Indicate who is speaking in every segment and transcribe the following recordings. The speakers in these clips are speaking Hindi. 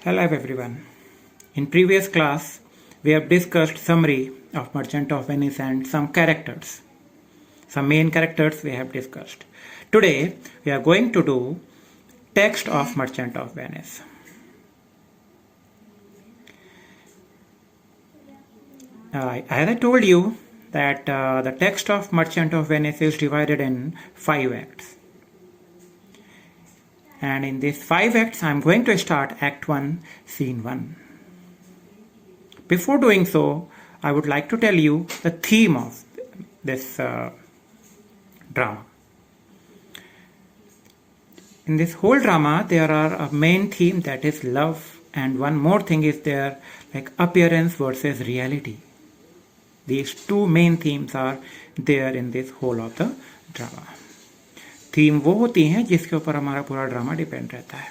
Speaker 1: Hello everyone. In previous class, we have discussed summary of Merchant of Venice and some characters. Some main characters we have discussed. Today, we are going to do text of Merchant of Venice. As I told you that the text of Merchant of Venice is divided in 5 acts. And in these 5 acts, I am going to start Act 1, Scene 1. Before doing so, I would like to tell you the theme of this drama. In this whole drama, there are a main theme that is love, and one more thing is there, like appearance versus reality. These two main themes are there in this whole of the drama. Theme वो होती हैं जिसके ऊपर हमारा पूरा ड्रामा डिपेंड रहता है.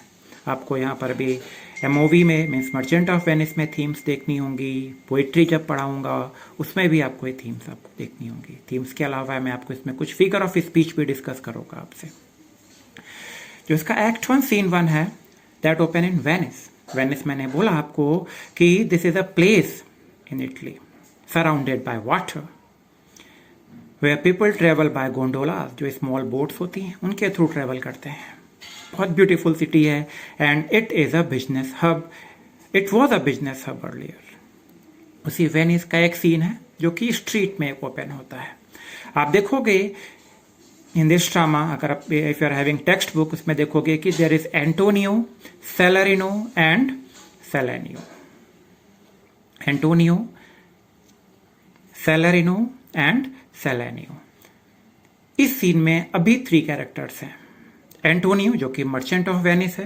Speaker 1: आपको यहाँ पर भी एमओवी में मीन्स मर्चेंट ऑफ वेनिस में थीम्स देखनी होंगी. पोइट्री जब पढ़ाऊँगा उसमें भी आपको ये थीम्स आपको देखनी होंगी. थीम्स के अलावा मैं आपको इसमें कुछ फिगर ऑफ स्पीच भी डिस्कस करूँगा आपसे. जो इसका एक्ट 1 सीन 1 है that open in Venice. Venice मैंने बोला आपको कि this is a place in Italy surrounded by water where people travel by gondolas, जो स्मॉल बोट्स होती हैं उनके थ्रू ट्रेवल करते हैं. बहुत ब्यूटीफुल सिटी है and it is a business hub. It was a business hub earlier. उसी वेनिस का एक सीन है जो कि स्ट्रीट में ओपन होता है. आप देखोगे इन दिस ड्रामा, अगर आप if you are having textbook, उसमें देखोगे कि there is Antonio, Salarino and Solanio. Antonio, Salarino and Solanio. इस सीन में अभी 3 कैरेक्टर्स हैं. एंटोनियो जो कि मर्चेंट ऑफ वेनिस है,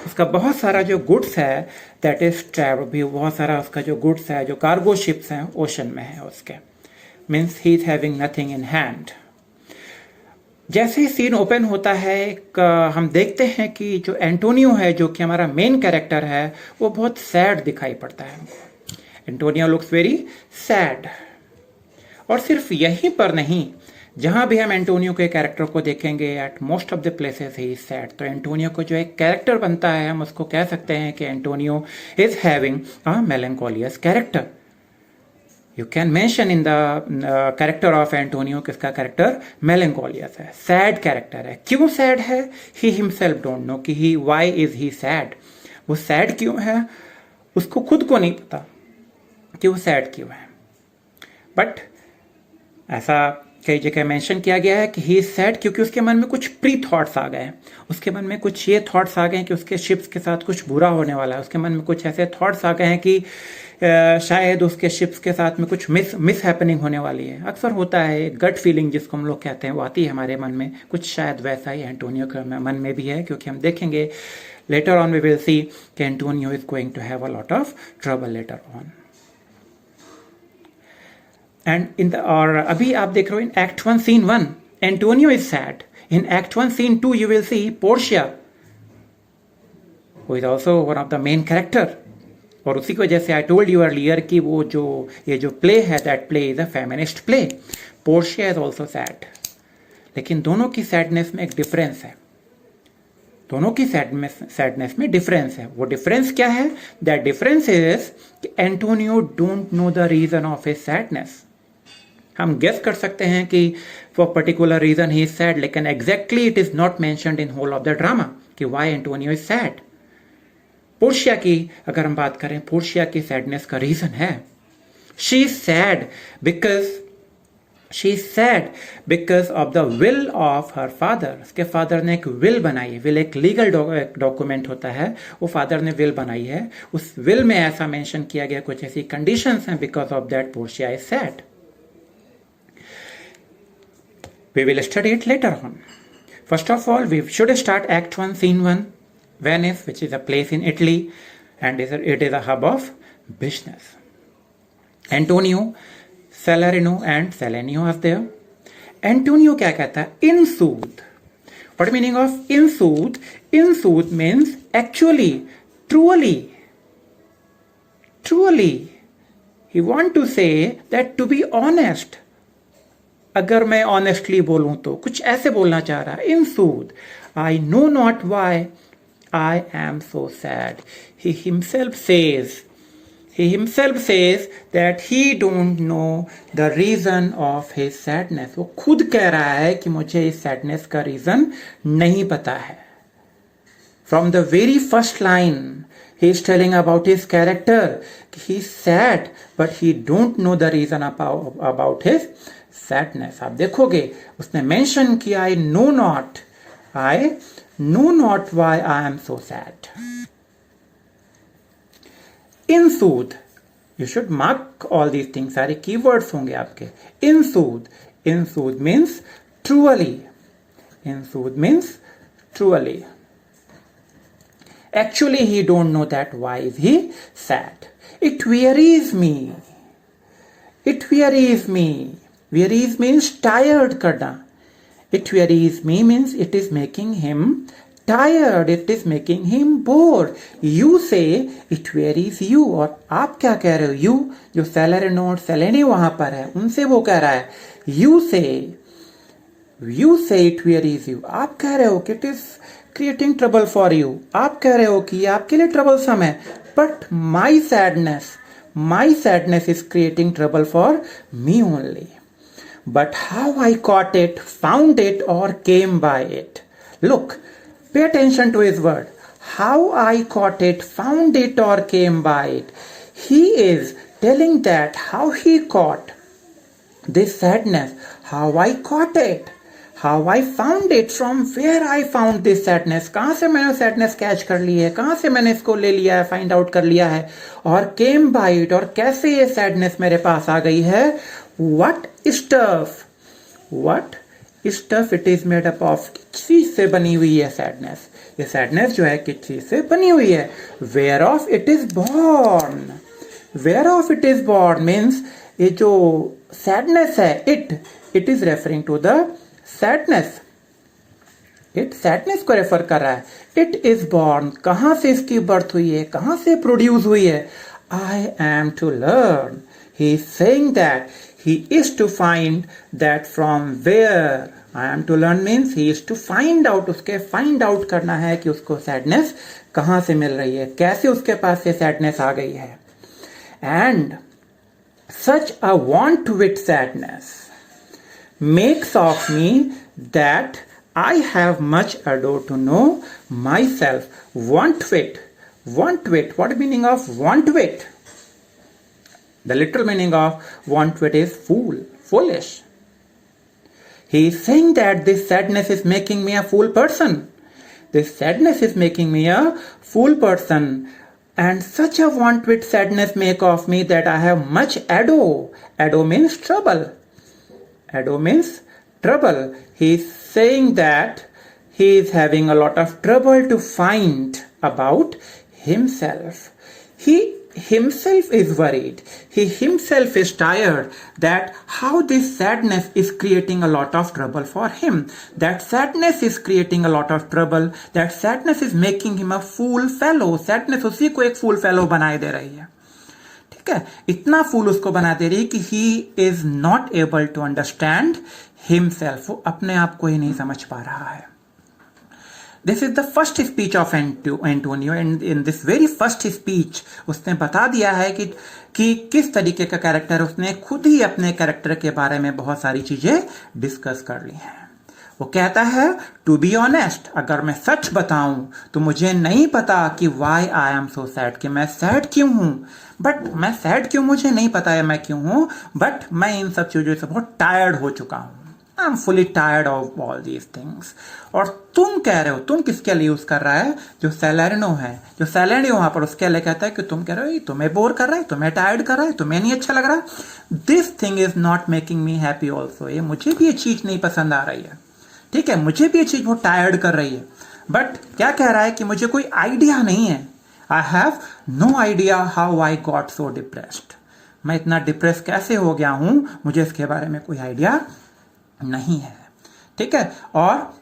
Speaker 1: उसका बहुत सारा जो गुड्स है दैट इज ट्रैवल भी, बहुत सारा उसका जो गुड्स है, जो कार्गो शिप्स हैं ओशन में है उसके. Means he is having nothing in hand. जैसे ही सीन ओपन होता है हम देखते हैं कि जो एंटोनियो है, जो कि हमारा मेन कैरेक्टर है, वो बहुत सैड दिखाई पड़ता है हमको. Antonio looks very sad. और सिर्फ यहीं पर नहीं, जहां भी हम एंटोनियो के कैरेक्टर को देखेंगे at most of the places he is sad. तो एंटोनियो को जो एक कैरेक्टर बनता है, हम उसको कह सकते हैं कि Antonio is having a melancholious character. You can mention in the character of Antonio किसका कैरेक्टर मेलंकोलियस है, सैड कैरेक्टर है. क्यों सैड है? ही हिमसेल्फ डोंट नो कि ही व्हाई इज ही सैड. वो सैड क्यों है उसको खुद को नहीं पता कि वो सैड क्यों है. बट ऐसा कई जगह मेंशन किया गया है कि ही इज सैड क्योंकि उसके मन में कुछ प्री थॉट्स आ गए. उसके मन में कुछ ये थॉट्स आ गए हैं कि उसके शिप्स के साथ कुछ बुरा होने वाला है. उसके मन में कुछ ऐसे थॉट्स आ गए हैं कि शायद उसके शिप्स के साथ में कुछ मिस हैपनिंग होने वाली है. अक्सर होता है गट फीलिंग जिसको हम लोग कहते हैं, वो आती है हमारे मन में. कुछ शायद वैसा ही एंटोनियो के मन में भी है, क्योंकि हम देखेंगे later on we will see कि Antonio is going to have a lot of trouble later on. And in the और अभी आप देख रहे हो in act 1 scene 1 Antonio is sad. In act 1 scene 2 you will see Portia who is also one of the main character. और उसी की वजह से आई टोल्ड यू अर्लियर कि वो जो ये जो प्ले है that play is a feminist play. Portia is also sad. लेकिन दोनों की सैडनेस में एक डिफरेंस है. दोनों की सैडनेस में डिफरेंस है. वो डिफरेंस क्या है? दैट डिफरेंस इज कि Antonio don't know the reason of his sadness. हम गेस कर सकते हैं कि for particular reason he is sad, लेकिन exactly it is not mentioned in whole of the drama कि why Antonio is sad. Portia की अगर हम बात करें, पोर्शिया की सैडनेस का रीजन है she is sad because of the will of her father. उसके फादर ने एक विल बनाई है. विल एक लीगल डॉक्यूमेंट होता है. वो फादर ने विल बनाई है. उस विल में ऐसा मेंशन किया गया, कुछ ऐसी कंडीशंस हैं, because of that Portia is sad. We will study it later on. First of all, we should start Act 1, Scene 1, Venice, which is a place in Italy, and it is a hub of business. Antonio, Salarino, and Selenio are there. Antonio क्या कहता है? In sooth. What meaning of in sooth? In sooth means actually, truly. He want to say that to be honest. अगर मैं ऑनेस्टली बोलूं तो कुछ ऐसे बोलना चाह रहा है. In sooth, I know not why I am so sad. He himself says that he don't know the reason of his sadness. वो खुद कह रहा है कि मुझे इस sadness का reason नहीं पता है. From the very first line, he is telling about his character. He's sad, but he don't know the reason about his sadness. आप देखोगे उसने mention किया I know not why I am so sad. In soothe, you should mark all these things. सारे keywords होंगे आपके. In soothe means truly. In soothe means truly. Actually, he don't know that why is he sad. It wearies me. Wearies means tired करना. It wearies me means it is making him tired. It is making him bored. You say it wearies you. और आप क्या कह रहे हो? You जो सेलेनी वहां पर है उनसे वो कह रहा है. You say it wearies you. आप कह रहे हो कि it is creating trouble for you. आप कह रहे हो कि ये आपके लिए troublesome है. But my sadness is creating trouble for me only. But how I caught it, found it, or came by it. Look, pay attention to his word. How I caught it, found it, or came by it. He is telling that how he caught this sadness, how I caught it, how I found it, from where I found this sadness. कहाँ से मैंने sadness catch कर ली है, कहाँ से मैंने इसको ले लिया है, find out कर लिया है, और came by it, और कैसे ये sadness मेरे पास आ गई है. What stuff it is made up of. किस चीज से बनी हुई है sadness. ये sadness जो है किस चीज से बनी हुई है. Whereof it is born means ये जो sadness है it is referring to the sadness. It sadness को रेफर कर रहा है. It is born, कहां से इसकी बर्थ हुई है, कहां से प्रोड्यूस हुई है. I am to learn. He is saying that he is to find that from where. I am to learn means he is to find out. उसके find out करना है कि उसको sadness कहां से मिल रही है, कैसे उसके पास से sadness आ गई है. And such a want with sadness makes of me that I have much ado to know myself. Want with. What is meaning of want with? The literal meaning of want with is foolish. He is saying that this sadness is making me a fool person. This sadness is making me a fool person. And such a want with sadness make of me that I have much ado. Ado means trouble. He is saying that he is having a lot of trouble to find about himself. He himself is worried. He himself is tired that how this sadness is creating a lot of trouble for him. That sadness is creating a lot of trouble. That sadness is making him a fool fellow. Sadness उसी को एक fool fellow बनाए दे रही है. ठीक है, इतना फूल उसको बना दे रही कि he is not able to understand himself. वो अपने आप को ही नहीं समझ पा रहा है. This is the first speech of Antonio, and in this very first speech उसने बता दिया है कि किस तरीके का कैरेक्टर. उसने खुद ही अपने कैरेक्टर के बारे में बहुत सारी चीजें डिस्कस कर ली हैं. वो कहता है टू बी ऑनेस्ट, अगर मैं सच बताऊं तो मुझे नहीं पता कि why I am so sad, कि मैं सैड क्यों हूं. बट मैं सैड क्यों मुझे नहीं पता है मैं क्यों हूं. बट मैं इन सब चीजों से बहुत टायर्ड हो चुका हूं. I am fully tired of all these things. और तुम कह रहे हो, तुम किसके लिए यूज कर रहा है, जो सैलेरिनो है, जो सैलेरी वहां पर उसके लिए कहता है कि तुम कह रहे हो तुम्हें बोर कर रहा है, तुम्हें टायर्ड कर रहा है, तुम्हें नहीं अच्छा लग रहा. This thing is not making me happy also. ये मुझे भी ये चीज नहीं पसंद आ रही है. ठीक है, मुझे भी ये चीज बहुत टायर्ड कर रही है. बट क्या कह रहा है कि मुझे कोई आइडिया नहीं है. I have no idea how I got so depressed. मैं इतना डिप्रेस कैसे हो गया हूं, मुझे इसके बारे में कोई आइडिया नहीं है. ठीक है, और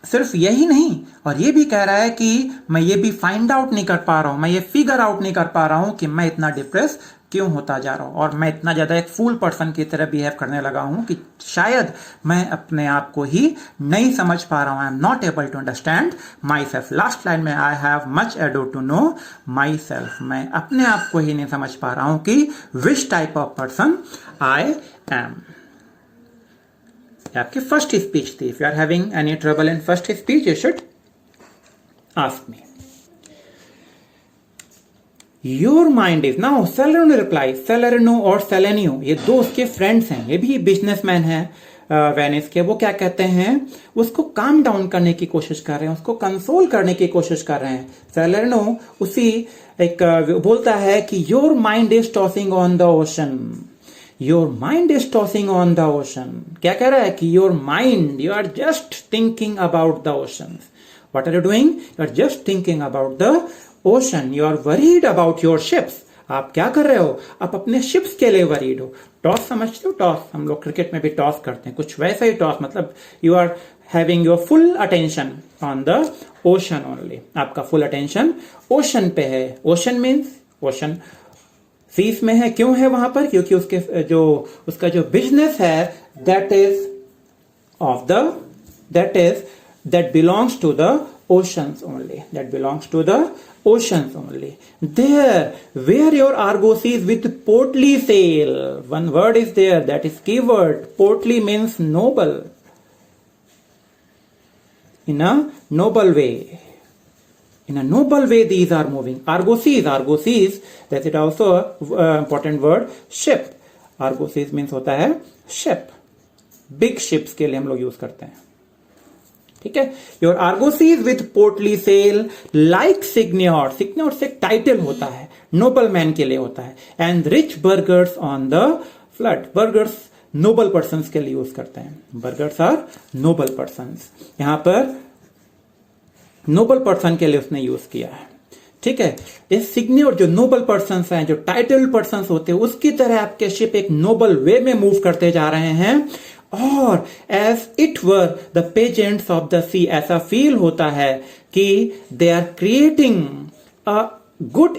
Speaker 1: सिर्फ यही नहीं, और ये भी कह रहा है कि मैं ये भी फाइंड आउट नहीं कर पा रहा हूं, मैं ये फिगर आउट नहीं कर पा रहा हूं कि मैं इतना डिप्रेस क्यों होता जा रहा हूँ, और मैं इतना ज़्यादा एक फूल पर्सन की तरह बिहेव करने लगा हूँ कि शायद मैं अपने आप को ही नहीं समझ पा रहा हूँ। I am not able to understand myself. Last line में I have much ado to know myself. मैं अपने आप को ही नहीं समझ पा रहा हूँ कि which type of person I am. आपकी फर्स्ट स्पीच थी। If you are having any trouble in first speech you should ask me. Your mind is now Salarino reply. Salarino और सेलेनियो ये दो उसके फ्रेंड्स हैं, ये भी बिजनेसमैन है वेनिस के। वो क्या कहते हैं, उसको काम डाउन करने की कोशिश कर रहे हैं, उसको कंसोल करने की कोशिश कर रहे हैं। सेलेनो उसी एक बोलता है कि your mind is tossing on the ocean. Your mind is tossing on the ocean. क्या कह रहा है कि your mind, you are just thinking about the ocean. What are you doing, you are just thinking about the ocean. You are worried about your ships. आप क्या कर रहे हो, आप अपने शिप्स के लिए वरीड हो। टॉस समझते हो, टॉस हम लोग क्रिकेट में भी टॉस करते हैं, कुछ वैसा ही टॉस, मतलब you are having your full attention on the ocean only. आपका फुल अटेंशन ओशन पे है। ओशन मीन्स ओशन सीस में है। क्यों है वहां पर, क्योंकि उसका जो बिजनेस है that belongs to the oceans only. That belongs to the oceans only. There, where your argosies with portly sail. One word is there, that is keyword. Portly means noble. In a noble way. In a noble way these are moving. Argosies, that is also a important word. Ship. Argosies means होता है ship. Big ships के लिए हम लोग यूज करते हैं, ठीक है। Your argosies with portly sail like signior. Signior से टाइटल होता है, नोबल मैन के लिए होता है। And rich burghers on the flood. Burghers noble persons के लिए यूज करते हैं। Burghers are noble persons. यहां पर नोबल पर्सन के लिए उसने यूज किया है, ठीक है। इस सिग्न्योर जो नोबल पर्संस हैं, जो टाइटल पर्संस होते हैं, उसकी तरह आपके शिप एक नोबल वे में मूव करते जा रहे हैं। और as it were the pageants of the sea, ऐसा फील होता है कि they are creating a good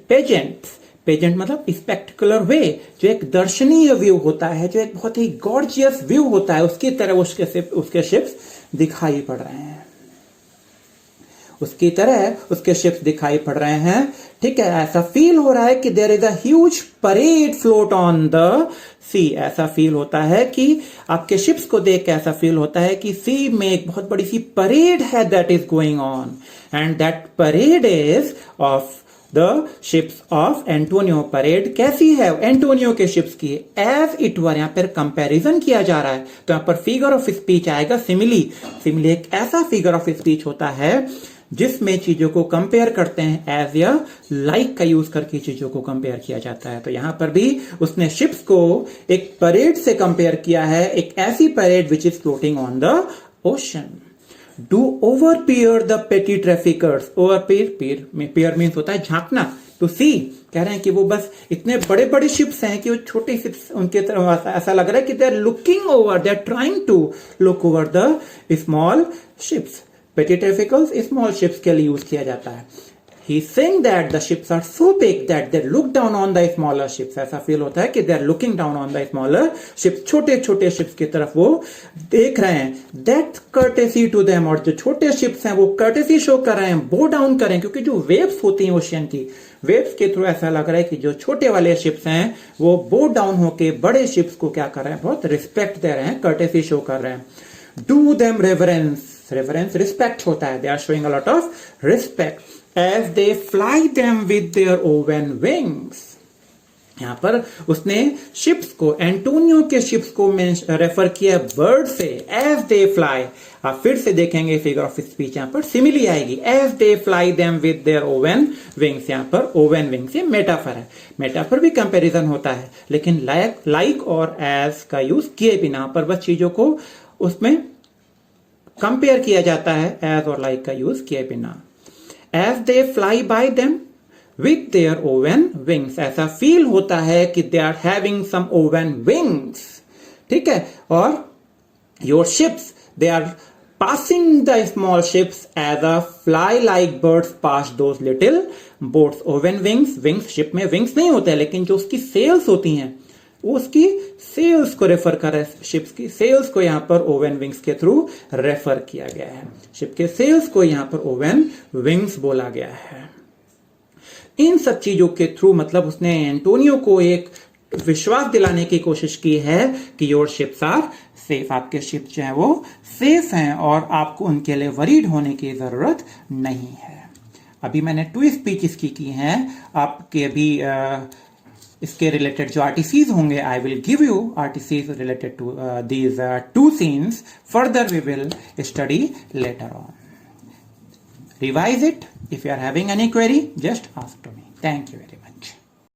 Speaker 1: pageant मतलब स्पेक्टिकुलर वे, जो एक दर्शनीय व्यू होता है, जो एक बहुत ही गॉर्जियस व्यू होता है, उसकी तरह उसके शिप्स दिखाई पड़ रहे हैं। उसकी तरह उसके शिप्स दिखाई पड़ रहे हैं, ठीक है। ऐसा फील हो रहा है कि there is a huge parade float on the sea. ऐसा फील होता है कि आपके शिप्स को देख के ऐसा फील होता है कि सी में एक बहुत बड़ी सी परेड है that is going on, and that parade is of the ships of Antonio. Parade कैसी है, एंटोनियो के शिप्स की। एज इट वर, यहां पर कंपैरिजन किया जा रहा है, तो यहां पर फिगर ऑफ स्पीच आएगा सिमिली। सिमिली एक ऐसा फिगर ऑफ स्पीच होता है जिसमें चीजों को कंपेयर करते हैं, एज या लाइक का यूज करके चीजों को कंपेयर किया जाता है। तो यहां पर भी उसने शिप्स को एक परेड से कंपेयर किया है, एक ऐसी parade which is floating on the ocean. Do overpeer the petty traffickers. Overpeer means होता है झांकना, टू सी। कह रहे हैं कि वो बस इतने बड़े बड़े शिप्स हैं कि वो छोटे शिप्स उनके तरफ ऐसा लग रहा है कि they are looking over, they are trying to look over the small ships. Petty traffickers small ships के लिए यूज किया जाता है। He is saying that the ships are so big that they look down on the smaller ships. ऐसा फील होता है कि they are looking down on the smaller ships. छोटे छोटे शिप्स की तरफ वो देख रहे हैं। That courtesy to them, और जो छोटे शिप्स हैं वो courtesy शो कर रहे हैं, bow down करें, क्योंकि जो वेव्स होती हैं ओशियन की, वेव्स के थ्रू ऐसा लग रहा है कि जो छोटे वाले शिप्स हैं वो bow down होके बड़े शिप्स को क्या कर रहे हैं, बहुत रिस्पेक्ट दे रहे हैं, courtesy शो कर रहे हैं। Do them reverence. Reverence respect होता है, they are showing a lot of respect as they fly them with their oven wings. यहां पर उसने शिप्स को, एंटोनियो के शिप्स को रेफर किया बर्ड से, एज दे फ्लाई। आप फिर से देखेंगे फिगर ऑफ स्पीच, यहां पर सिमिली आएगी, as they fly them with their own wings. यहां पर ओवन विंग्स ये मेटाफर है, मेटाफर भी कंपैरिजन होता है, लेकिन लाइक और एज का यूज किए बिना पर बस चीजों को उसमें कंपेयर किया जाता है, एज और लाइक का यूज किए बिना। As they fly by them with their own wings. ऐसा फील होता है कि they are having some own wings, ठीक है। और your ships they are passing the small ships as a fly-like birds pass those little boats. Oven wings, wings ship में wings नहीं होते हैं, लेकिन जो उसकी sails होती हैं वो उसकी सेल्स को रेफर कर रहा है। शिप्स की सेल्स को यहां पर ओवन विंग्स के थ्रू रेफर किया गया है। शिप के सेल्स को यहां पर ओवन विंग्स बोला गया है। इन सब चीजों के थ्रू मतलब उसने एंटोनियो को एक विश्वास दिलाने की कोशिश की है कि योर शिप्स आर सेफ, आपके शिप जो है वो सेफ हैं और आपको उनके लिए वरीड होने की जरूरत नहीं है। अभी मैंने 2 स्पीच इसकी की हैं, आपके अभी इसके रिलेटेड जो आरटीसीज होंगे, I will give you RTCs related to these 2 scenes, further we will study later on. Revise it. If you are having any query, just ask to me. Thank you very much.